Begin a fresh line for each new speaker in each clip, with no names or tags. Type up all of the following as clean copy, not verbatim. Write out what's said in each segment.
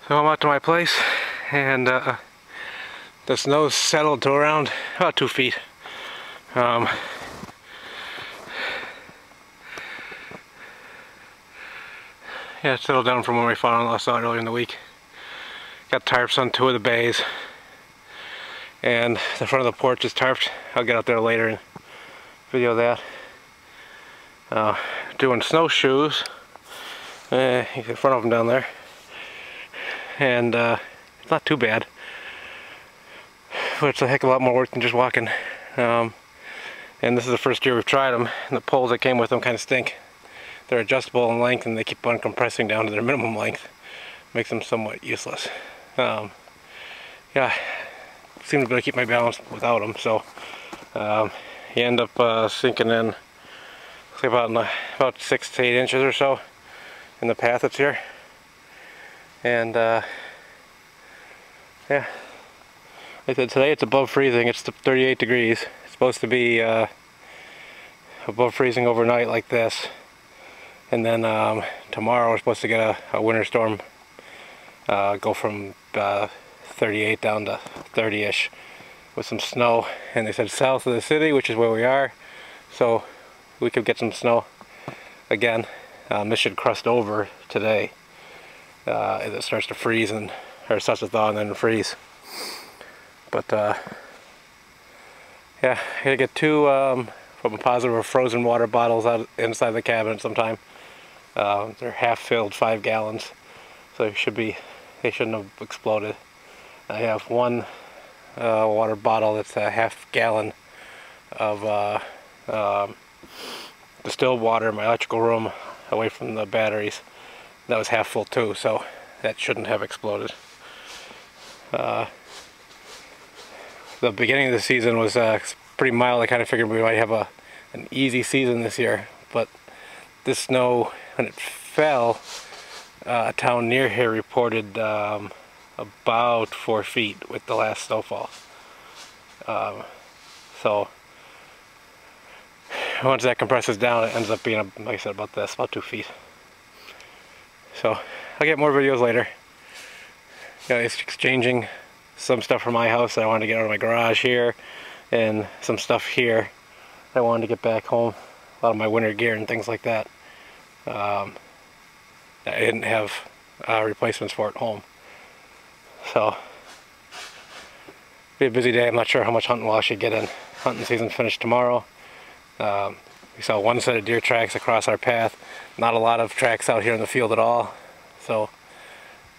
So I'm out to my place, and the snow's settled to around about 2 feet. Yeah, it settled down from when we found it out earlier in the week. Got tarps on 2 of the bays, and the front of the porch is tarped. I'll get out there later and video that. Doing snowshoes. You can see the front of them down there. And it's not too bad, but it's a heck of a lot more work than just walking. And this is the first year we've tried them, and the poles that came with them kind of stink. They're adjustable in length, and they keep on compressing down to their minimum length. Makes them somewhat useless. Yeah, seem to be able to keep my balance without them, so you end up sinking in about 6 to 8 inches or so in the path that's here. And yeah, like I said, today it's above freezing. It's 38 degrees. It's supposed to be above freezing overnight like this, and then tomorrow we're supposed to get a winter storm, go from 38 down to 30-ish with some snow. And they said south of the city, which is where we are, so we could get some snow again. This should crust over today as it starts to freeze, or starts to thaw and then freeze. But yeah, I gotta get 2 from a positive or frozen water bottles out inside the cabinet sometime. They're half filled, 5 gallons, so they shouldn't have exploded. I have 1 water bottle that's a half gallon of distilled water in my electrical room away from the batteries. That was half full too, so that shouldn't have exploded. The beginning of the season was pretty mild. I kind of figured we might have an easy season this year, but this snow, when it fell, a town near here reported about 4 feet with the last snowfall. So once that compresses down, it ends up being, like I said, about 2 feet. So I'll get more videos later. It's exchanging some stuff from my house that I wanted to get out of my garage here, and some stuff here that I wanted to get back home. A lot of my winter gear and things like that. I didn't have replacements for at home. So be a busy day. I'm not sure how much hunting we'll actually get in. Hunting season's finished tomorrow. We saw 1 set of deer tracks across our path. Not a lot of tracks out here in the field at all. So,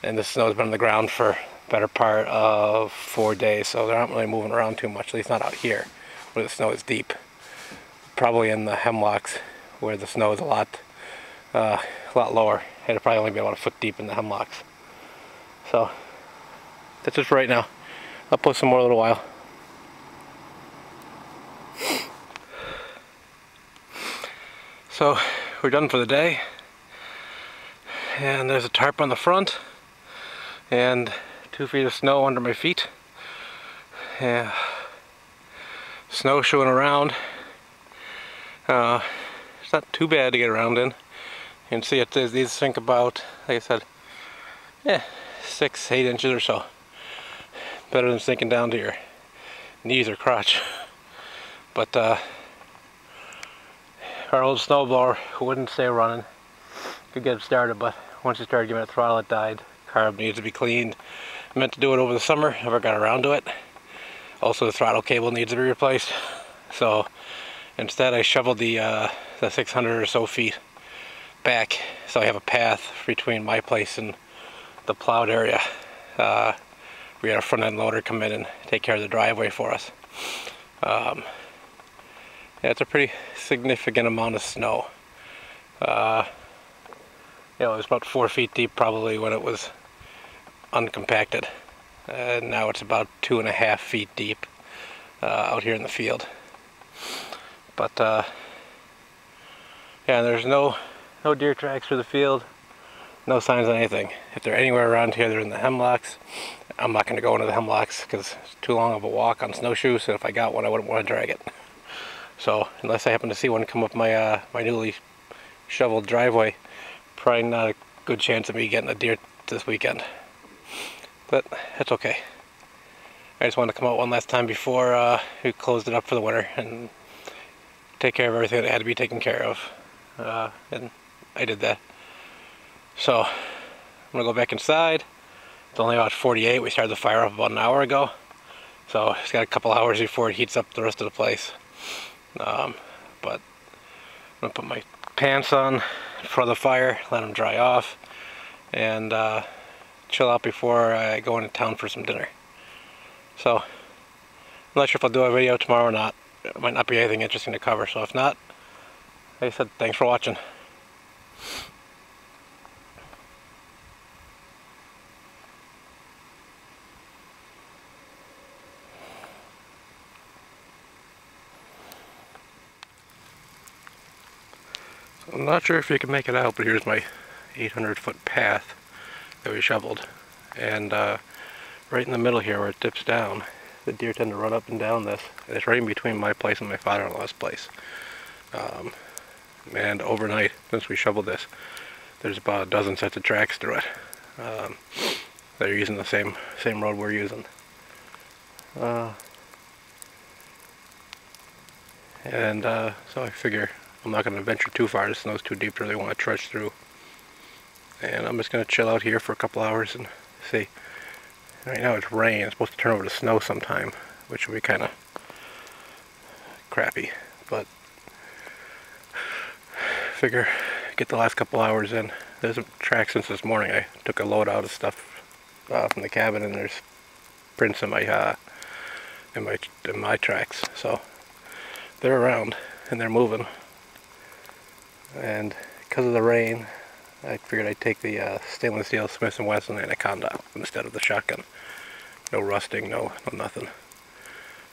and the snow's been on the ground for the better part of 4 days, so they're not really moving around too much, at least not out here where the snow is deep. Probably in the hemlocks where the snow is a lot lower. It'll probably only be about 1 foot deep in the hemlocks. So that's it for right now. I'll post some more in a little while. So we're done for the day, and there's a tarp on the front and 2 feet of snow under my feet. Yeah, snowshoeing around. It's not too bad to get around in. You can see these sink about, like I said, 6 to 8 inches or so. Better than sinking down to your knees or crotch. But our old snowblower wouldn't stay running. Could get it started, but once you started giving it throttle, it died. Carb needs to be cleaned. I meant to do it over the summer, never got around to it. Also, the throttle cable needs to be replaced. So instead, I shoveled the 600 or so feet back, so I have a path between my place and the plowed area. We had a front end loader come in and take care of the driveway for us. Yeah, it's a pretty significant amount of snow. It was about 4 feet deep probably when it was uncompacted. And now it's about 2.5 feet deep out here in the field. But yeah, there's no deer tracks through the field. No signs of anything. If they're anywhere around here, they're in the hemlocks. I'm not going to go into the hemlocks because it's too long of a walk on snowshoes, so if I got one, I wouldn't want to drag it. So unless I happen to see one come up my my newly shoveled driveway, probably not a good chance of me getting a deer this weekend. but that's okay. I just wanted to come out one last time before we closed it up for the winter and take care of everything that had to be taken care of. And I did that. So I'm gonna go back inside. It's only about 48. We started the fire up about an hour ago. So it's got a couple hours before it heats up the rest of the place. But I'm gonna put my pants on in front of the fire, let them dry off, and chill out before I go into town for some dinner. So I'm not sure if I'll do a video tomorrow or not. It might not be anything interesting to cover, so if not, like I said, thanks for watching. I'm not sure if you can make it out, but here's my 800-foot path that we shoveled. And right in the middle here where it dips down, the deer tend to run up and down this. And it's right in between my place and my father-in-law's place. And overnight, since we shoveled this, there's about a dozen sets of tracks through it. They're using the same road we're using. So I figure I'm not going to venture too far. The snow's too deep to really want to trudge through. And I'm just going to chill out here for a couple hours and see. Right now it's rain. It's supposed to turn over to snow sometime, which will be kind of crappy. But figure get the last couple hours in. There's a track since this morning. I took a load out of stuff from the cabin, and there's prints in my tracks. So they're around and they're moving. And because of the rain, I figured I'd take the stainless steel Smith & Wesson Anaconda instead of the shotgun. No rusting, no nothing.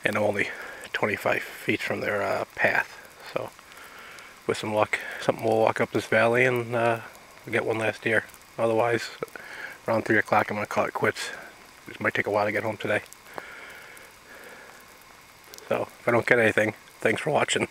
And I'm only 25 feet from their path. So with some luck, something will walk up this valley and we'll get one last deer. Otherwise, around 3 o'clock I'm going to call it quits. It might take a while to get home today. So if I don't get anything, thanks for watching.